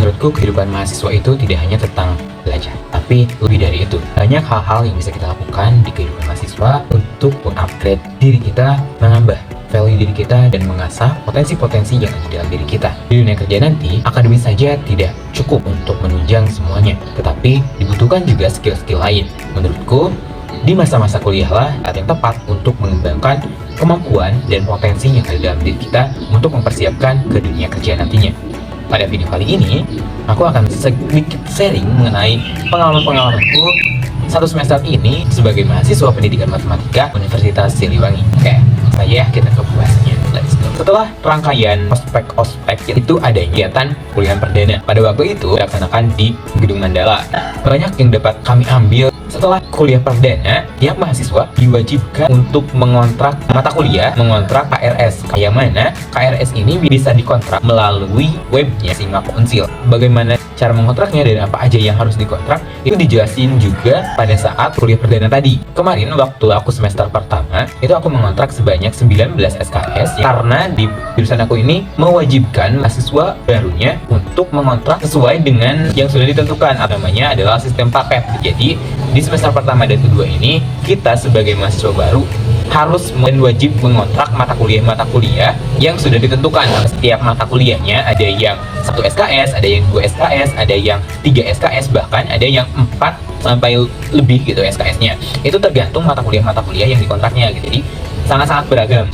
Menurutku kehidupan mahasiswa itu tidak hanya tentang belajar, tapi lebih dari itu. Banyak hal-hal yang bisa kita lakukan di kehidupan mahasiswa untuk mengupgrade diri kita, menambah value diri kita, dan mengasah potensi-potensi yang ada dalam diri kita. Di dunia kerja nanti, akademis saja tidak cukup untuk menunjang semuanya, tetapi dibutuhkan juga skill-skill lain. Menurutku, di masa-masa kuliah lah saat yang tepat untuk mengembangkan kemampuan dan potensi yang ada dalam diri kita untuk mempersiapkan ke dunia kerja nantinya. Pada video kali ini, aku akan sedikit sharing mengenai pengalaman-pengalamanku satu semester ini sebagai mahasiswa pendidikan matematika Universitas Siliwangi. Oke, saya kita ke pembahasannya. Let's go. Setelah rangkaian ospek itu ada kegiatan kuliah perdana. Pada waktu itu dilaksanakan di Gedung Mandala. Banyak yang dapat kami ambil. Setelah kuliah perdana, tiap mahasiswa diwajibkan untuk mengontrak mata kuliah, mengontrak KRS. Yang mana KRS ini bisa dikontrak melalui webnya Simak Unsil. Bagaimana cara mengontraknya dan apa aja yang harus dikontrak, itu dijelasin juga pada saat kuliah perdana tadi. Kemarin waktu aku semester pertama, itu aku mengontrak sebanyak 19 SKS karena di jurusan aku ini mewajibkan mahasiswa barunya untuk mengontrak sesuai dengan yang sudah ditentukan. Namanya adalah sistem paket. Jadi di semester pertama dan kedua ini, kita sebagai mahasiswa baru harus dan wajib mengontrak mata kuliah yang sudah ditentukan. Setiap mata kuliahnya ada yang 1 SKS, ada yang 2 SKS, ada yang 3 SKS, bahkan ada yang 4 sampai lebih gitu SKS-nya. Itu tergantung mata kuliah yang dikontraknya gitu. Jadi sangat-sangat beragam.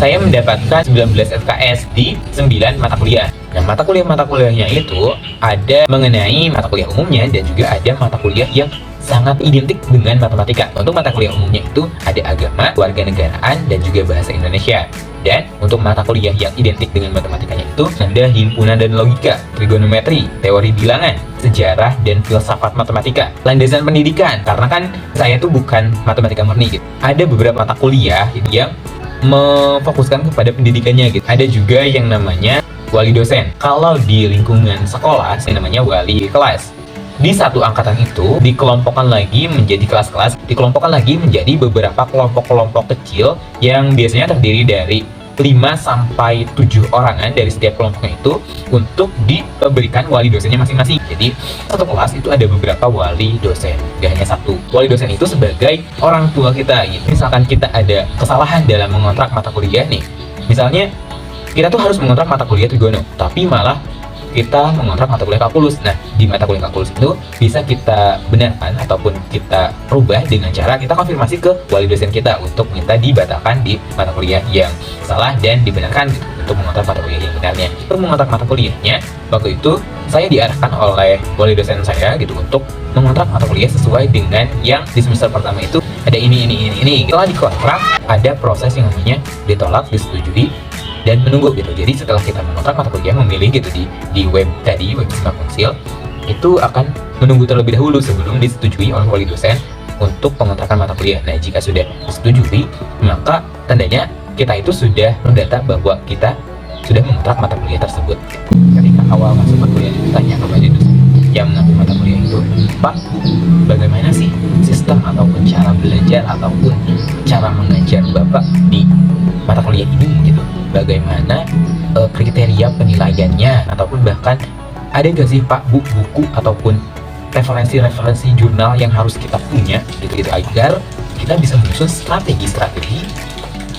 Saya mendapatkan 19 SKS di 9 mata kuliah. Nah, mata kuliahnya itu ada mengenai mata kuliah umumnya dan juga ada mata kuliah yang sangat identik dengan matematika. Untuk mata kuliah umumnya itu ada agama, kewarganegaraan, dan juga bahasa Indonesia. Dan untuk mata kuliah yang identik dengan matematikanya itu ada himpunan dan logika, trigonometri, teori bilangan, sejarah, dan filsafat matematika. Landasan pendidikan, karena kan saya tuh bukan matematika murni gitu. Ada beberapa mata kuliah yang memfokuskan kepada pendidikannya gitu. Ada juga yang namanya wali dosen. Kalau di lingkungan sekolah, namanya wali kelas. Di satu angkatan itu dikelompokkan lagi menjadi kelas-kelas, dikelompokkan lagi menjadi beberapa kelompok-kelompok kecil yang biasanya terdiri dari 5 sampai 7 orangan dari setiap kelompoknya itu untuk diberikan wali dosennya masing-masing. Jadi satu kelas itu ada beberapa wali dosen, gak hanya satu. Wali dosen itu sebagai orang tua kita gitu. Misalkan kita ada kesalahan dalam mengontrak mata kuliah nih, misalnya kita tuh harus mengontrak mata kuliah trigono, tapi malah kita mengontrak mata kuliah kalkulus. Nah, di mata kuliah kalkulus itu bisa kita benarkan ataupun kita rubah dengan cara kita konfirmasi ke wali dosen kita untuk minta dibatalkan di mata kuliah yang salah dan dibenarkan gitu, untuk mengontrak mata kuliah yang benarnya. Untuk mengontrak mata kuliahnya, waktu itu saya diarahkan oleh wali dosen saya gitu untuk mengontrak mata kuliah sesuai dengan yang di semester pertama itu ada ini. Setelah dikontrak, ada proses yang namanya ditolak, disetujui, dan menunggu gitu. Jadi setelah kita mengontrak mata kuliah, memilih gitu di web tadi, web Simak Unsil, itu akan menunggu terlebih dahulu sebelum disetujui oleh wali dosen untuk pengontrakan mata kuliah. Nah, jika sudah disetujui, maka tandanya kita itu sudah mendata bahwa kita sudah mengontrak mata kuliah tersebut. Ketika awal masuk mata kuliah ditanya kepada dosen yang mengambil mata kuliah itu, Pak, bagaimana sih sistem ataupun cara belajar ataupun cara mengajar Bapak di mata kuliah ini gitu? Bagaimana kriteria penilaiannya, ataupun bahkan ada gak sih Pak buku ataupun referensi jurnal yang harus kita punya gitu agar kita bisa menyusun strategi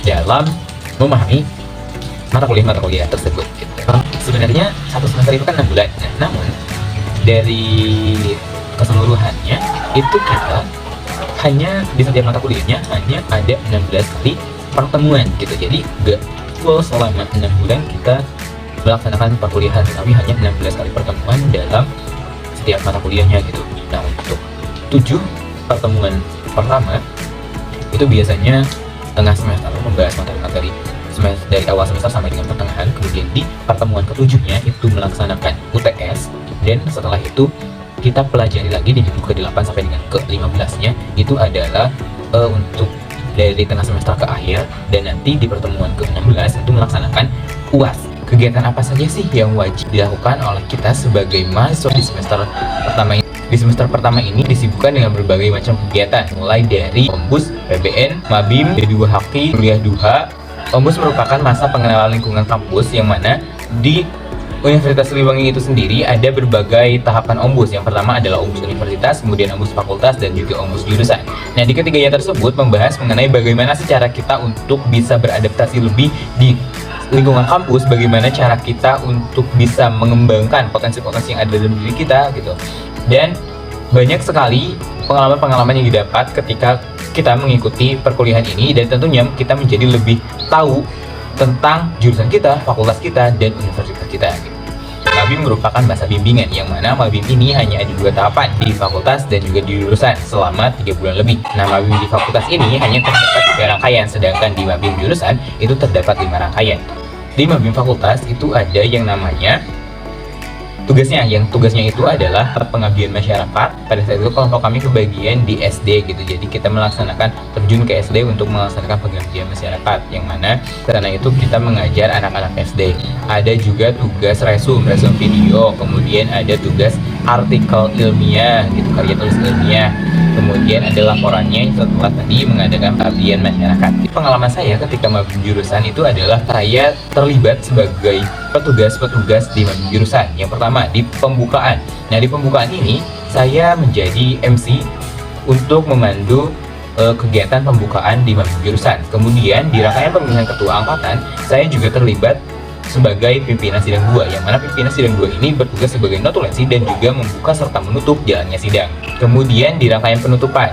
dalam memahami mata kuliah tersebut gitu. Sebenarnya satu semester itu kan 6 bulan. Nah, namun dari keseluruhannya itu kita hanya di setiap mata kuliahnya hanya ada 16 kali pertemuan gitu. Jadi gak full selama 6 bulan kita melaksanakan perkuliahan, tapi hanya 16 kali pertemuan dalam setiap mata kuliahnya gitu. Nah, untuk 7 pertemuan pertama itu biasanya tengah semester membahas materi-materi dari awal semester sampai dengan pertengahan. Kemudian di pertemuan ketujuhnya itu melaksanakan UTS, dan setelah itu kita pelajari lagi di minggu ke-8 sampai dengan ke-15-nya itu adalah untuk dari tengah semester ke akhir, dan nanti di pertemuan ke-16 itu melaksanakan UAS. Kegiatan apa saja sih yang wajib dilakukan oleh kita sebagai mahasiswa di semester pertama ini? Di semester pertama ini disibukkan dengan berbagai macam kegiatan, mulai dari Ombus, PBN, Mabim, D2 Haki, Kuliah Duha. Ombus merupakan masa pengenalan lingkungan kampus yang mana di Universitas Siliwangi itu sendiri ada berbagai tahapan ombus. Yang pertama adalah ombus universitas, kemudian ombus fakultas, dan juga ombus jurusan. Nah, di ketiganya tersebut membahas mengenai bagaimana sih cara kita untuk bisa beradaptasi lebih di lingkungan kampus, bagaimana cara kita untuk bisa mengembangkan potensi-potensi yang ada dalam diri kita gitu. Dan banyak sekali pengalaman-pengalaman yang didapat ketika kita mengikuti perkuliahan ini, dan tentunya kita menjadi lebih tahu tentang jurusan kita, fakultas kita, dan universitas kita. Mabim merupakan masa bimbingan, yang mana Mabim ini hanya ada 2 tahapan, di fakultas dan juga di jurusan, selama 3 bulan lebih. Nah, Mabim di fakultas ini hanya terdapat 3 rangkaian, sedangkan di Mabim jurusan itu terdapat 5 rangkaian. Di Mabim fakultas itu ada yang namanya tugasnya itu adalah pengabdian masyarakat. Pada saat itu kelompok kami kebagian di SD gitu, jadi kita melaksanakan terjun ke SD untuk melaksanakan pengabdian masyarakat, yang mana karena itu kita mengajar anak-anak SD. Ada juga tugas resum video, kemudian ada tugas artikel ilmiah gitu, karya tulis ilmiah, kemudian ada laporannya setelah tadi mengadakan pengabdian masyarakat. Pengalaman saya ketika mabim jurusan itu adalah saya terlibat sebagai petugas di mabim jurusan. Yang pertama di pembukaan. Nah, di pembukaan ini saya menjadi MC untuk memandu kegiatan pembukaan di mabim jurusan. Kemudian di rangkaian pemilihan ketua angkatan, saya juga terlibat sebagai pimpinan sidang 2, yang mana pimpinan sidang 2 ini bertugas sebagai notulensi dan juga membuka serta menutup jalannya sidang. Kemudian di rangkaian penutupan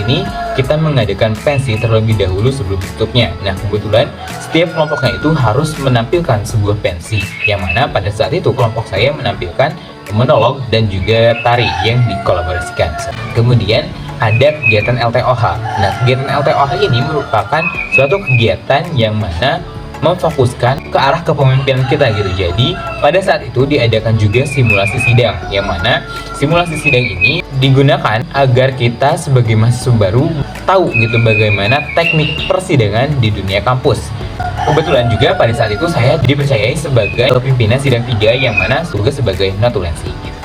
ini kita mengadakan pensi terlebih dahulu sebelum tutupnya. Nah, kebetulan setiap kelompoknya itu harus menampilkan sebuah pensi, yang mana pada saat itu kelompok saya menampilkan monolog dan juga tari yang dikolaborasikan. Kemudian ada kegiatan LTOH. Nah, kegiatan LTOH ini merupakan suatu kegiatan yang mana memfokuskan ke arah kepemimpinan kita gitu. Jadi pada saat itu diadakan juga simulasi sidang, yang mana simulasi sidang ini digunakan agar kita sebagai mahasiswa baru tahu gitu bagaimana teknik persidangan di dunia kampus. Kebetulan juga pada saat itu saya dipercayai sebagai pimpinan sidang 3, yang mana tugas sebagai notulensi gitu.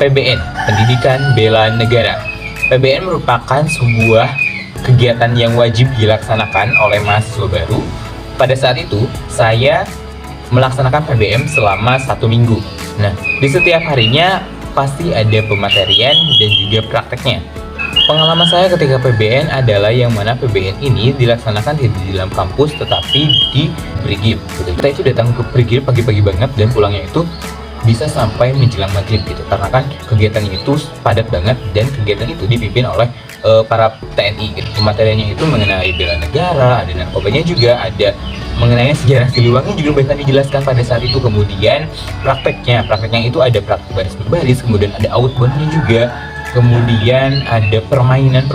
PBN, Pendidikan Bela Negara. PBN merupakan sebuah kegiatan yang wajib dilaksanakan oleh mahasiswa baru. Pada saat itu, saya melaksanakan PBM selama 1 minggu. Nah, di setiap harinya pasti ada pematerian dan juga prakteknya. Pengalaman saya ketika PBN adalah yang mana PBN ini dilaksanakan tidak di dalam kampus, tetapi di Brigif. Kita itu datang ke Brigif pagi-pagi banget, dan pulangnya itu bisa sampai menjelang maghrib gitu, karena kan kegiatan itu padat banget, dan kegiatan itu dipimpin oleh para TNI gitu. Materinya itu mengenai bela negara, ada narkobanya juga, ada mengenai sejarah Siliwangi juga bahkan dijelaskan pada saat itu. Kemudian prakteknya itu ada praktek baris berbaris, kemudian ada outboundnya juga, kemudian ada permainan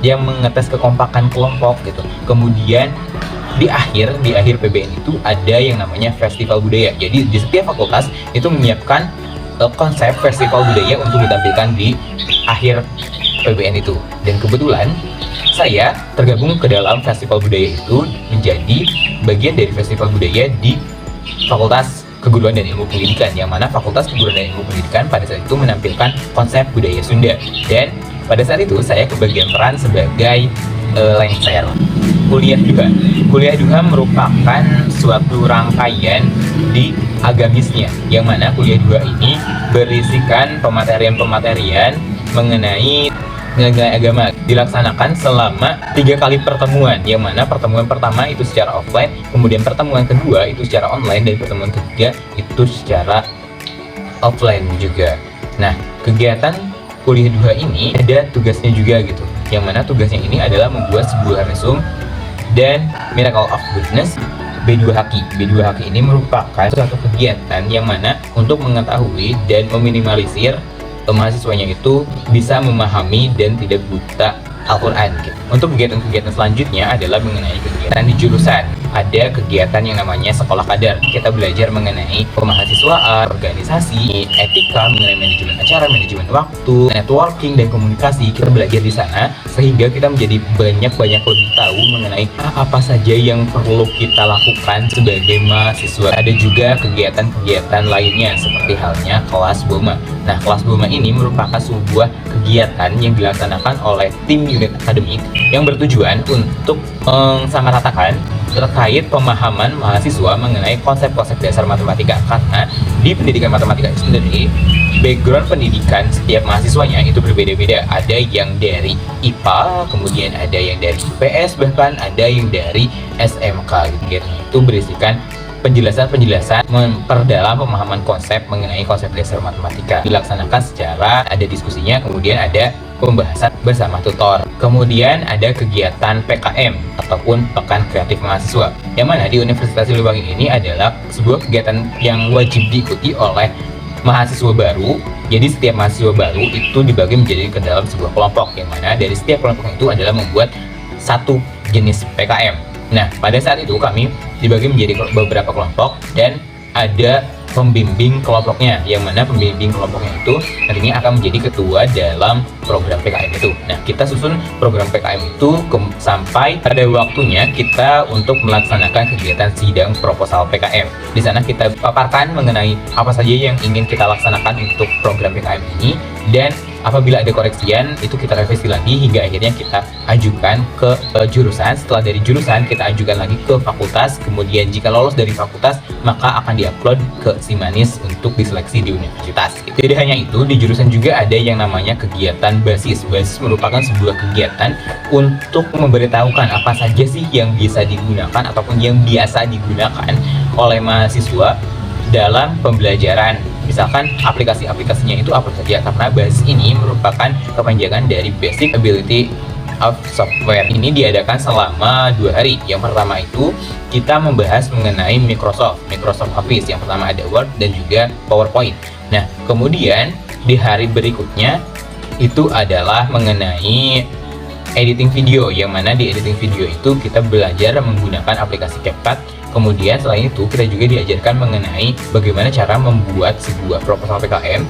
yang mengetes kekompakan kelompok gitu. Kemudian di akhir PBN itu ada yang namanya festival budaya. Jadi di setiap fakultas itu menyiapkan konsep festival budaya untuk ditampilkan di akhir PBN itu. Dan kebetulan saya tergabung ke dalam festival budaya itu, menjadi bagian dari festival budaya di Fakultas Keguruan dan Ilmu Pendidikan, yang mana Fakultas Keguruan dan Ilmu Pendidikan pada saat itu menampilkan konsep budaya Sunda. Dan pada saat itu saya kebagian peran sebagai lengser. Kuliah Duha merupakan suatu rangkaian di agamisnya, yang mana kuliah Duha ini berisikan pematerian mengenai nilai-nilai agama, dilaksanakan selama 3 kali pertemuan, yang mana pertemuan pertama itu secara offline, kemudian pertemuan kedua itu secara online, dan pertemuan ketiga itu secara offline juga. Nah, kegiatan kuliah Duha ini ada tugasnya juga gitu, yang mana tugasnya ini adalah membuat sebuah resum dan Miracle of Goodness B2Haki. B2Haki ini merupakan suatu kegiatan yang mana untuk mengetahui dan meminimalisir mahasiswanya itu bisa memahami dan tidak buta Al-Quran gitu. Untuk kegiatan-kegiatan selanjutnya adalah mengenai kegiatan di jurusan. Ada kegiatan yang namanya sekolah kadar. Kita belajar mengenai kemahasiswaan, organisasi, etika, mengenai manajemen acara, manajemen waktu, networking, dan komunikasi. Kita belajar di sana sehingga kita menjadi banyak lebih tahu mengenai apa saja yang perlu kita lakukan sebagai mahasiswa. Ada juga kegiatan-kegiatan lainnya seperti halnya kelas BOMA. Nah, kelas BOMA ini merupakan sebuah kegiatan yang dilaksanakan oleh tim unit akademik yang bertujuan untuk mensamaratakan terkait pemahaman mahasiswa mengenai konsep-konsep dasar matematika, karena di pendidikan matematika itu sendiri background pendidikan setiap mahasiswanya itu berbeda-beda. Ada yang dari IPA, kemudian ada yang dari IPS, bahkan ada yang dari SMK gitu. Itu berisikan penjelasan-penjelasan memperdalam pemahaman konsep mengenai konsep dasar matematika. Dilaksanakan secara ada diskusinya, kemudian ada pembahasan bersama tutor. Kemudian ada kegiatan PKM ataupun Pekan Kreatif Mahasiswa, yang mana di Universitas Siliwangi ini adalah sebuah kegiatan yang wajib diikuti oleh mahasiswa baru. Jadi setiap mahasiswa baru itu dibagi menjadi ke dalam sebuah kelompok, yang mana dari setiap kelompok itu adalah membuat satu jenis PKM. Nah, pada saat itu kami dibagi menjadi beberapa kelompok dan ada pembimbing kelompoknya, yang mana pembimbing kelompoknya itu nantinya akan menjadi ketua dalam program PKM itu. Nah, kita susun program PKM itu sampai pada waktunya kita untuk melaksanakan kegiatan sidang proposal PKM. Di sana kita paparkan mengenai apa saja yang ingin kita laksanakan untuk program PKM ini, dan apabila ada koreksian itu kita revisi lagi hingga akhirnya kita ajukan ke jurusan. Setelah dari jurusan kita ajukan lagi ke fakultas, kemudian jika lolos dari fakultas maka akan diupload ke Simanis untuk diseleksi di universitas. Tidak hanya itu, di jurusan juga ada yang namanya kegiatan basis. Basis merupakan sebuah kegiatan untuk memberitahukan apa saja sih yang bisa digunakan ataupun yang biasa digunakan oleh mahasiswa dalam pembelajaran. Misalkan aplikasi-aplikasinya itu apa saja, karena basis ini merupakan kepanjangan dari Basic Ability of Software. Ini diadakan selama 2 hari. Yang pertama itu kita membahas mengenai Microsoft Office. Yang pertama ada Word dan juga PowerPoint. Nah, kemudian di hari berikutnya itu adalah mengenai editing video, yang mana di editing video itu kita belajar menggunakan aplikasi CapCut. Kemudian selain itu kita juga diajarkan mengenai bagaimana cara membuat sebuah proposal PKM,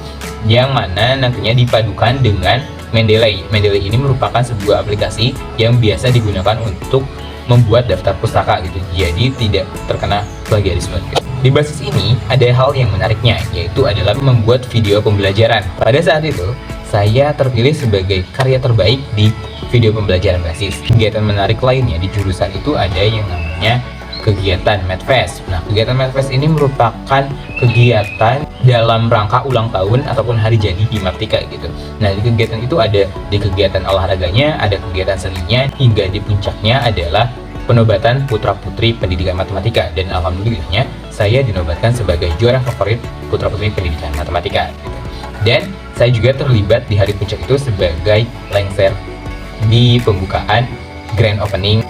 yang mana nantinya dipadukan dengan Mendeley. Mendeley ini merupakan sebuah aplikasi yang biasa digunakan untuk membuat daftar pustaka gitu, jadi tidak terkena plagiarisme gitu. Di basis ini ada hal yang menariknya, yaitu adalah membuat video pembelajaran. Pada saat itu saya terpilih sebagai karya terbaik di video pembelajaran basis. Kegiatan menarik lainnya di jurusan itu ada yang namanya kegiatan Medfest. Nah, kegiatan Medfest ini merupakan kegiatan dalam rangka ulang tahun ataupun hari jadi di Martika gitu. Nah, di kegiatan itu ada di kegiatan olahraganya, ada kegiatan seninya, hingga di puncaknya adalah penobatan putra-putri pendidikan matematika. Dan alhamdulillahnya saya dinobatkan sebagai juara favorit putra-putri pendidikan matematika gitu. Dan saya juga terlibat di hari puncak itu sebagai lengser di pembukaan grand opening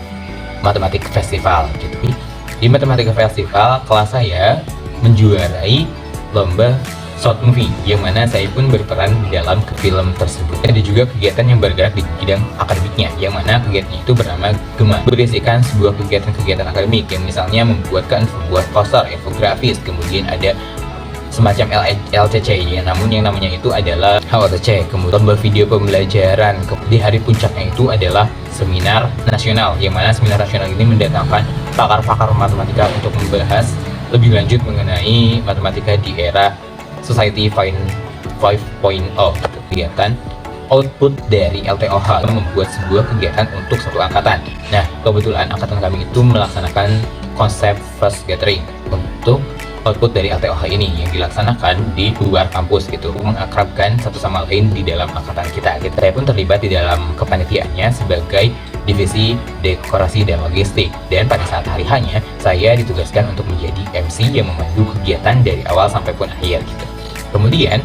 Matematik Festival gitu. Di Matematika Festival kelas saya menjuarai lomba short movie, yang mana saya pun berperan di dalam film tersebut. Ada juga kegiatan yang bergerak di bidang akademiknya, yang mana kegiatannya itu bernama GEMA, berisikan sebuah kegiatan-kegiatan akademik, yang misalnya membuatkan sebuah poster, infografis, kemudian ada semacam LCC, namun yang namanya itu adalah HOTC. Kemudian lomba video pembelajaran. Di hari puncaknya itu adalah seminar nasional, yang mana seminar nasional ini mendatangkan pakar-pakar matematika untuk membahas lebih lanjut mengenai matematika di era Society 5.0. Kegiatan output dari LTOH membuat sebuah kegiatan untuk satu angkatan. Nah, kebetulan angkatan kami itu melaksanakan konsep first gathering untuk output dari LTOH ini yang dilaksanakan di luar kampus gitu, mengakrabkan satu sama lain di dalam angkatan kita. Saya pun terlibat di dalam kepanitiaannya sebagai divisi dekorasi dan logistik, dan pada saat hari hanya saya ditugaskan untuk menjadi MC yang memandu kegiatan dari awal sampai pun akhir gitu. Kemudian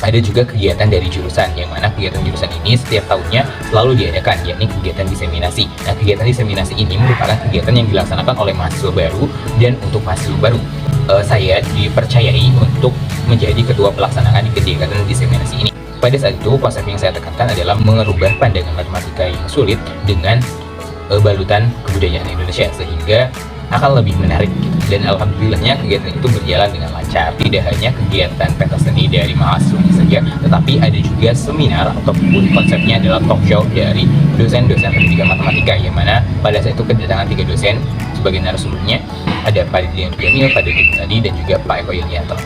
ada juga kegiatan dari jurusan, yang mana kegiatan jurusan ini setiap tahunnya selalu diadakan, yakni kegiatan diseminasi. Nah, kegiatan diseminasi ini merupakan kegiatan yang dilaksanakan oleh mahasiswa baru, dan untuk mahasiswa baru saya dipercayai untuk menjadi ketua pelaksanaan di kegiatan diseminasi ini. Pada saat itu konsep yang saya tekankan adalah mengubah pandangan matematika yang sulit dengan balutan kebudayaan Indonesia, sehingga akan lebih menarik gitu. Dan alhamdulillahnya kegiatan itu berjalan dengan lancar. Tidak hanya kegiatan pentas seni dari mahasiswa saja, tetapi ada juga seminar ataupun konsepnya adalah talk show dari dosen-dosen pendidikan matematika, yang mana pada saat itu kedatangan 3 dosen sebagai narasumbernya, ada Pak Dian Jamil, Pak Didi Tadi, dan juga Pak Eko Yulianto.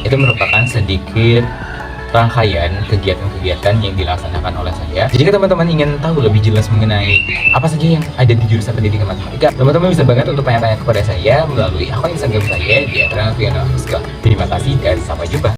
Itu merupakan sedikit rangkaian kegiatan-kegiatan yang dilaksanakan oleh saya. Jika teman-teman ingin tahu lebih jelas mengenai apa saja yang ada di jurusan pendidikan matematika, teman-teman bisa banget untuk tanya-tanya kepada saya melalui akun Instagram saya di @ranalviano_. Terima kasih dan sampai jumpa.